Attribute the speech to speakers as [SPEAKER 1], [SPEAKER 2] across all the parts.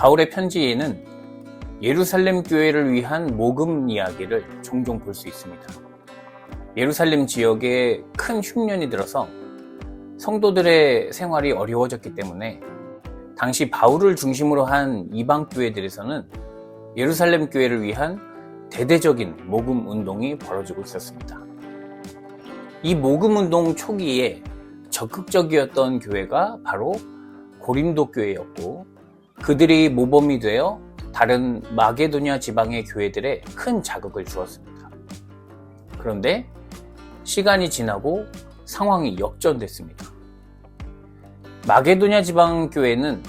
[SPEAKER 1] 바울의 편지에는 예루살렘 교회를 위한 모금 이야기를 종종 볼 수 있습니다. 예루살렘 지역에 큰 흉년이 들어서 성도들의 생활이 어려워졌기 때문에 당시 바울을 중심으로 한 이방 교회들에서는 예루살렘 교회를 위한 대대적인 모금 운동이 벌어지고 있었습니다. 이 모금 운동 초기에 적극적이었던 교회가 바로 고린도 교회였고, 그들이 모범이 되어 다른 마게도냐 지방의 교회들에 큰 자극을 주었습니다. 그런데 시간이 지나고 상황이 역전됐습니다. 마게도냐 지방 교회는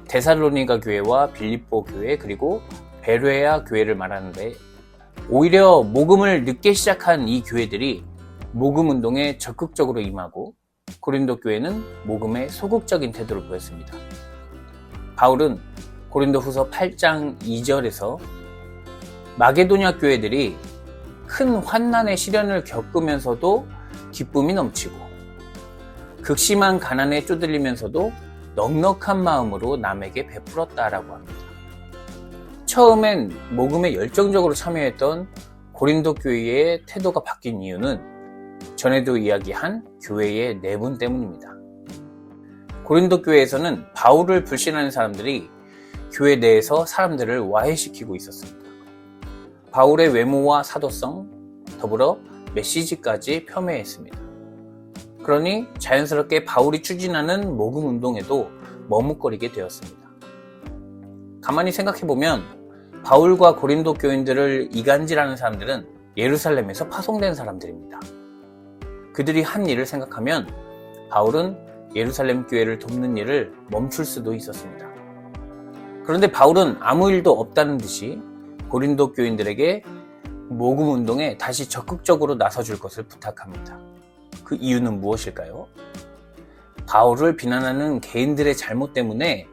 [SPEAKER 1] 데살로니가 교회와 빌립보 교회 그리고 베레아 교회를 말하는데, 오히려 모금을 늦게 시작한 이 교회들이 모금 운동에 적극적으로 임하고 고린도 교회는 모금에 소극적인 태도를 보였습니다. 바울은 고린도후서 8장 2절에서 마게도냐 교회들이 큰 환난의 시련을 겪으면서도 기쁨이 넘치고 극심한 가난에 쪼들리면서도 넉넉한 마음으로 남에게 베풀었다라고 합니다. 처음엔 모금에 열정적으로 참여했던 고린도 교회의 태도가 바뀐 이유는 전에도 이야기한 교회의 내분 때문입니다. 고린도 교회에서는 바울을 불신하는 사람들이 교회 내에서 사람들을 와해시키고 있었습니다. 바울의 외모와 사도성, 더불어 메시지까지 폄훼했습니다. 그러니 자연스럽게 바울이 추진하는 모금 운동에도 머뭇거리게 되었습니다. 가만히 생각해보면 바울과 고린도 교인들을 이간질하는 사람들은 예루살렘에서 파송된 사람들입니다. 그들이 한 일을 생각하면 바울은 예루살렘 교회를 돕는 일을 멈출 수도 있었습니다. 그런데 바울은 아무 일도 없다는 듯이 고린도 교인들에게 모금 운동에 다시 적극적으로 나서줄 것을 부탁합니다. 그 이유는 무엇일까요? 바울을 비난하는 개인들의 잘못 때문에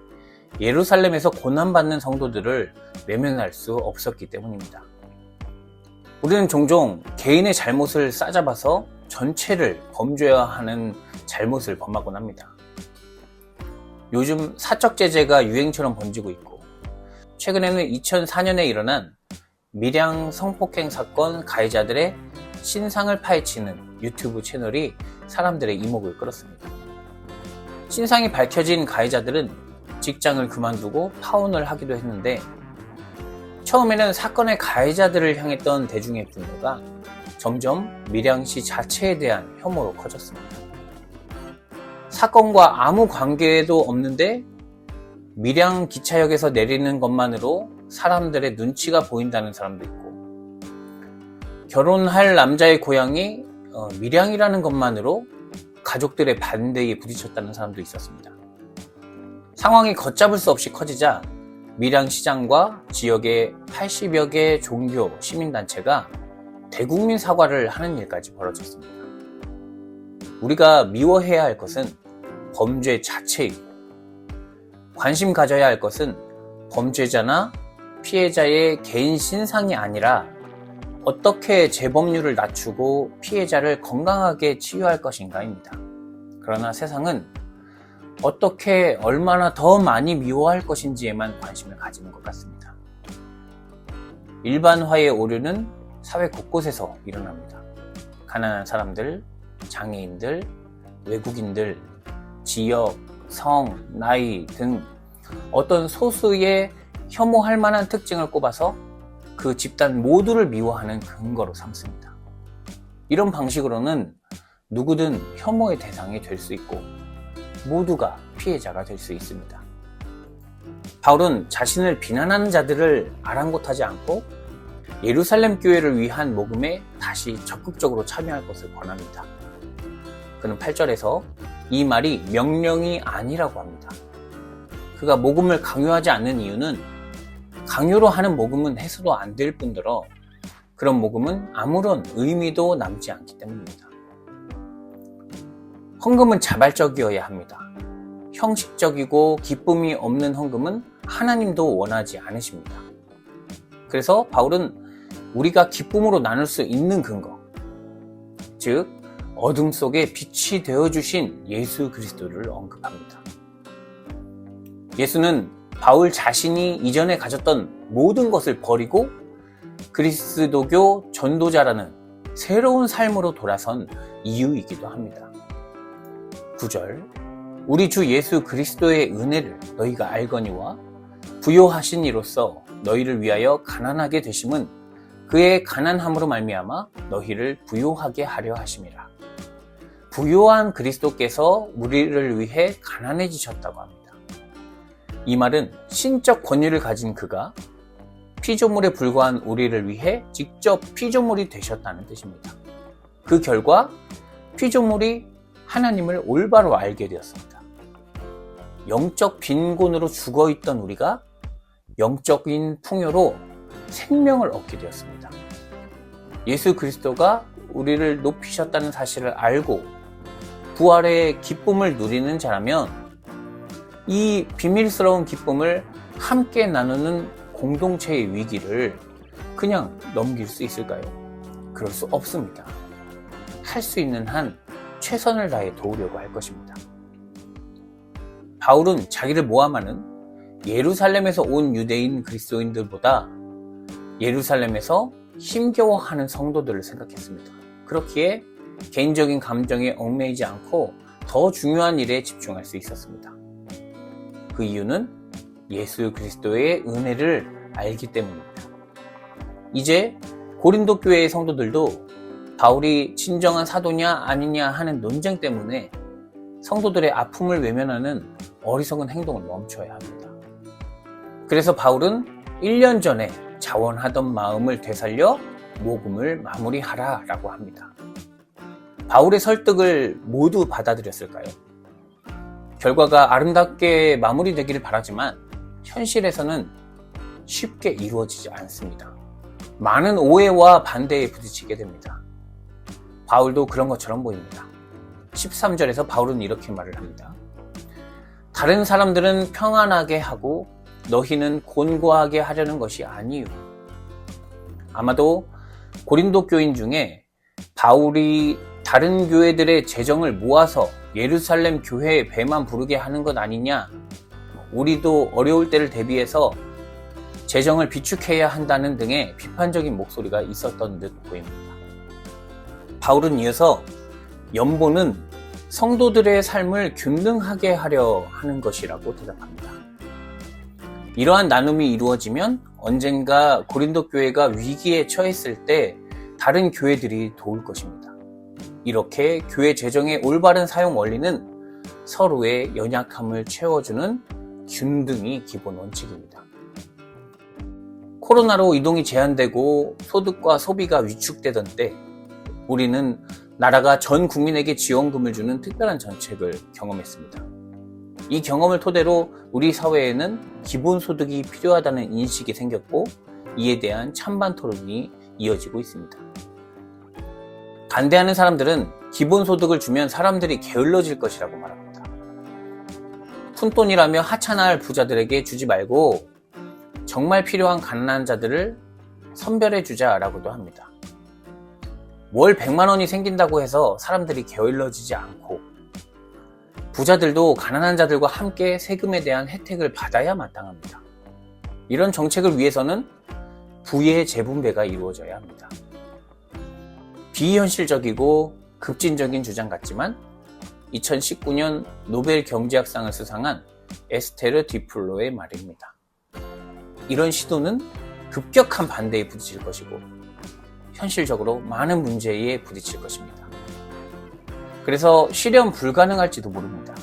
[SPEAKER 1] 예루살렘에서 고난받는 성도들을 외면할 수 없었기 때문입니다. 우리는 종종 개인의 잘못을 싸잡아서 전체를 범죄화하는 잘못을 범하곤 합니다. 요즘 사적 제재가 유행처럼 번지고 있고, 최근에는 2004년에 일어난 밀양 성폭행 사건 가해자들의 신상을 파헤치는 유튜브 채널이 사람들의 이목을 끌었습니다. 신상이 밝혀진 가해자들은 직장을 그만두고 파혼을 하기도 했는데, 처음에는 사건의 가해자들을 향했던 대중의 분노가 점점 밀양시 자체에 대한 혐오로 커졌습니다. 사건과 아무 관계도 없는데 밀양 기차역에서 내리는 것만으로 사람들의 눈치가 보인다는 사람도 있고, 결혼할 남자의 고향이 밀양이라는 것만으로 가족들의 반대에 부딪혔다는 사람도 있었습니다. 상황이 걷잡을 수 없이 커지자 밀양시장과 지역의 80여 개 종교 시민단체가 대국민 사과를 하는 일까지 벌어졌습니다. 우리가 미워해야 할 것은 범죄 자체이고, 관심 가져야 할 것은 범죄자나 피해자의 개인 신상이 아니라 어떻게 재범률을 낮추고 피해자를 건강하게 치유할 것인가입니다. 그러나 세상은 어떻게 얼마나 더 많이 미워할 것인지에만 관심을 가지는 것 같습니다. 일반화의 오류는 사회 곳곳에서 일어납니다. 가난한 사람들, 장애인들, 외국인들, 지역, 성, 나이 등 어떤 소수의 혐오할 만한 특징을 꼽아서 그 집단 모두를 미워하는 근거로 삼습니다. 이런 방식으로는 누구든 혐오의 대상이 될 수 있고 모두가 피해자가 될 수 있습니다. 바울은 자신을 비난하는 자들을 아랑곳하지 않고 예루살렘 교회를 위한 모금에 다시 적극적으로 참여할 것을 권합니다. 그는 8절에서 이 말이 명령이 아니라고 합니다. 그가 모금을 강요하지 않는 이유는 강요로 하는 모금은 해서도 안 될 뿐더러 그런 모금은 아무런 의미도 남지 않기 때문입니다. 헌금은 자발적이어야 합니다. 형식적이고 기쁨이 없는 헌금은 하나님도 원하지 않으십니다. 그래서 바울은 우리가 기쁨으로 나눌 수 있는 근거, 즉 어둠 속에 빛이 되어주신 예수 그리스도를 언급합니다. 예수는 바울 자신이 이전에 가졌던 모든 것을 버리고 그리스도교 전도자라는 새로운 삶으로 돌아선 이유이기도 합니다. 9절, 우리 주 예수 그리스도의 은혜를 너희가 알거니와 부요하신 이로써 너희를 위하여 가난하게 되심은 그의 가난함으로 말미암아 너희를 부요하게 하려 하심이라. 부요한 그리스도께서 우리를 위해 가난해지셨다고 합니다. 이 말은 신적 권위를 가진 그가 피조물에 불과한 우리를 위해 직접 피조물이 되셨다는 뜻입니다. 그 결과 피조물이 하나님을 올바로 알게 되었습니다. 영적 빈곤으로 죽어있던 우리가 영적인 풍요로 생명을 얻게 되었습니다. 예수 그리스도가 우리를 높이셨다는 사실을 알고 부활의 기쁨을 누리는 자라면 이 비밀스러운 기쁨을 함께 나누는 공동체의 위기를 그냥 넘길 수 있을까요? 그럴 수 없습니다. 할 수 있는 한 최선을 다해 도우려고 할 것입니다. 바울은 자기를 모함하는 예루살렘에서 온 유대인 그리스도인들보다 예루살렘에서 힘겨워하는 성도들을 생각했습니다. 그렇기에 개인적인 감정에 얽매이지 않고 더 중요한 일에 집중할 수 있었습니다. 그 이유는 예수 그리스도의 은혜를 알기 때문입니다. 이제 고린도 교회의 성도들도 바울이 진정한 사도냐 아니냐 하는 논쟁 때문에 성도들의 아픔을 외면하는 어리석은 행동을 멈춰야 합니다. 그래서 바울은 1년 전에 자원하던 마음을 되살려 모금을 마무리하라 라고 합니다. 바울의 설득을 모두 받아들였을까요? 결과가 아름답게 마무리되기를 바라지만 현실에서는 쉽게 이루어지지 않습니다. 많은 오해와 반대에 부딪히게 됩니다. 바울도 그런 것처럼 보입니다. 13절에서 바울은 이렇게 말을 합니다. 다른 사람들은 평안하게 하고 너희는 곤고하게 하려는 것이 아니요. 아마도 고린도 교인 중에 바울이 다른 교회들의 재정을 모아서 예루살렘 교회의 배만 부르게 하는 것 아니냐, 우리도 어려울 때를 대비해서 재정을 비축해야 한다는 등의 비판적인 목소리가 있었던 듯 보입니다. 바울은 이어서 연보는 성도들의 삶을 균등하게 하려 하는 것이라고 대답합니다. 이러한 나눔이 이루어지면 언젠가 고린도 교회가 위기에 처했을 때 다른 교회들이 도울 것입니다. 이렇게 교회 재정의 올바른 사용 원리는 서로의 연약함을 채워주는 균등이 기본 원칙입니다. 코로나로 이동이 제한되고 소득과 소비가 위축되던 때 우리는 나라가 전 국민에게 지원금을 주는 특별한 정책을 경험했습니다. 이 경험을 토대로 우리 사회에는 기본소득이 필요하다는 인식이 생겼고 이에 대한 찬반 토론이 이어지고 있습니다. 반대하는 사람들은 기본소득을 주면 사람들이 게을러질 것이라고 말합니다. 푼돈이라며 하찮을 부자들에게 주지 말고 정말 필요한 가난한 자들을 선별해주자라고도 합니다. 월 100만 원이 생긴다고 해서 사람들이 게을러지지 않고 부자들도 가난한 자들과 함께 세금에 대한 혜택을 받아야 마땅합니다. 이런 정책을 위해서는 부의 재분배가 이루어져야 합니다. 비현실적이고 급진적인 주장 같지만 2019년 노벨 경제학상을 수상한 에스테르 디플로의 말입니다. 이런 시도는 급격한 반대에 부딪힐 것이고 현실적으로 많은 문제에 부딪힐 것입니다. 그래서 실현 불가능할지도 모릅니다.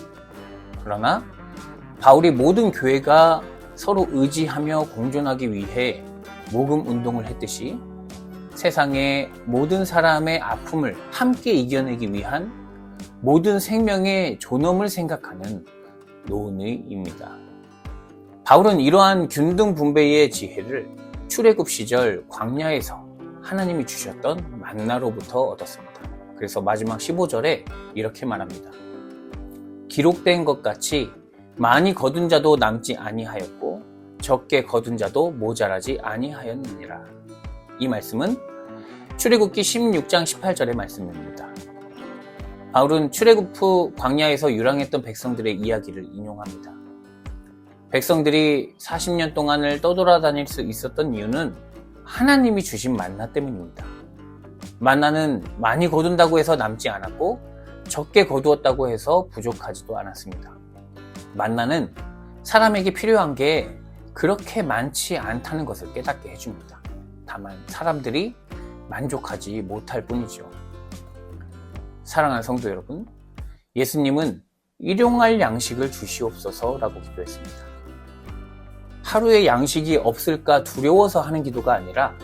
[SPEAKER 1] 그러나 바울이 모든 교회가 서로 의지하며 공존하기 위해 모금 운동을 했듯이 세상의 모든 사람의 아픔을 함께 이겨내기 위한 모든 생명의 존엄을 생각하는 논의입니다. 바울은 이러한 균등 분배의 지혜를 출애굽 시절 광야에서 하나님이 주셨던 만나로부터 얻었습니다. 그래서 마지막 15절에 이렇게 말합니다. 기록된 것 같이 많이 거둔 자도 남지 아니하였고 적게 거둔 자도 모자라지 아니하였느니라. 이 말씀은 출애굽기 16장 18절의 말씀입니다. 바울은 출애굽 후 광야에서 유랑했던 백성들의 이야기를 인용합니다. 백성들이 40년 동안을 떠돌아다닐 수 있었던 이유는 하나님이 주신 만나 때문입니다. 만나는 많이 거둔다고 해서 남지 않았고 적게 거두었다고 해서 부족하지도 않았습니다. 만나는 사람에게 필요한 게 그렇게 많지 않다는 것을 깨닫게 해줍니다. 다만 사람들이 만족하지 못할 뿐이죠. 사랑하는 성도 여러분, 예수님은 일용할 양식을 주시옵소서라고 기도했습니다. 하루에 양식이 없을까 두려워서 하는 기도가 아니라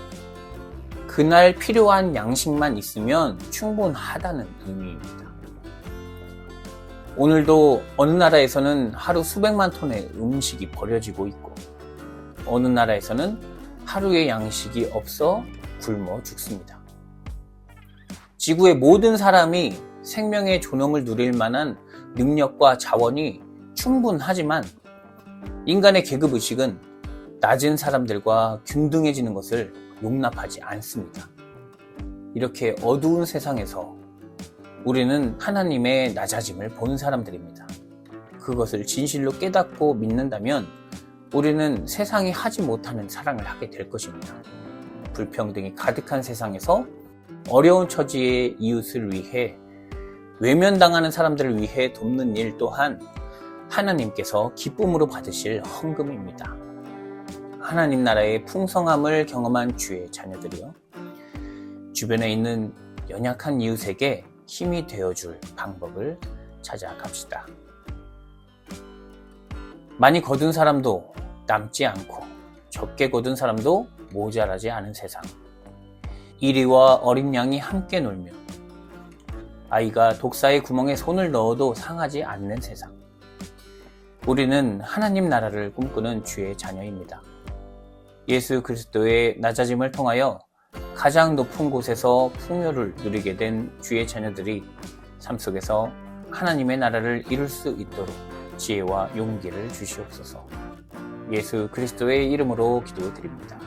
[SPEAKER 1] 그날 필요한 양식만 있으면 충분하다는 의미입니다. 오늘도 어느 나라에서는 하루 수백만 톤의 음식이 버려지고 있고 어느 나라에서는 하루에 양식이 없어 굶어 죽습니다. 지구의 모든 사람이 생명의 존엄을 누릴 만한 능력과 자원이 충분하지만 인간의 계급의식은 낮은 사람들과 균등해지는 것을 용납하지 않습니다. 이렇게 어두운 세상에서 우리는 하나님의 낮아짐을 본 사람들입니다. 그것을 진실로 깨닫고 믿는다면 우리는 세상이 하지 못하는 사랑을 하게 될 것입니다. 불평등이 가득한 세상에서 어려운 처지의 이웃을 위해 외면당하는 사람들을 위해 돕는 일 또한 하나님께서 기쁨으로 받으실 헌금입니다. 하나님 나라의 풍성함을 경험한 주의 자녀들이요, 주변에 있는 연약한 이웃에게 힘이 되어줄 방법을 찾아갑시다. 많이 거둔 사람도 남지 않고 적게 거둔 사람도 모자라지 않은 세상. 이리와 어린 양이 함께 놀며 아이가 독사의 구멍에 손을 넣어도 상하지 않는 세상. 우리는 하나님 나라를 꿈꾸는 주의 자녀입니다. 예수 그리스도의 낮아짐을 통하여 가장 높은 곳에서 풍요를 누리게 된 주의 자녀들이 삶 속에서 하나님의 나라를 이룰 수 있도록 지혜와 용기를 주시옵소서. 예수 그리스도의 이름으로 기도드립니다.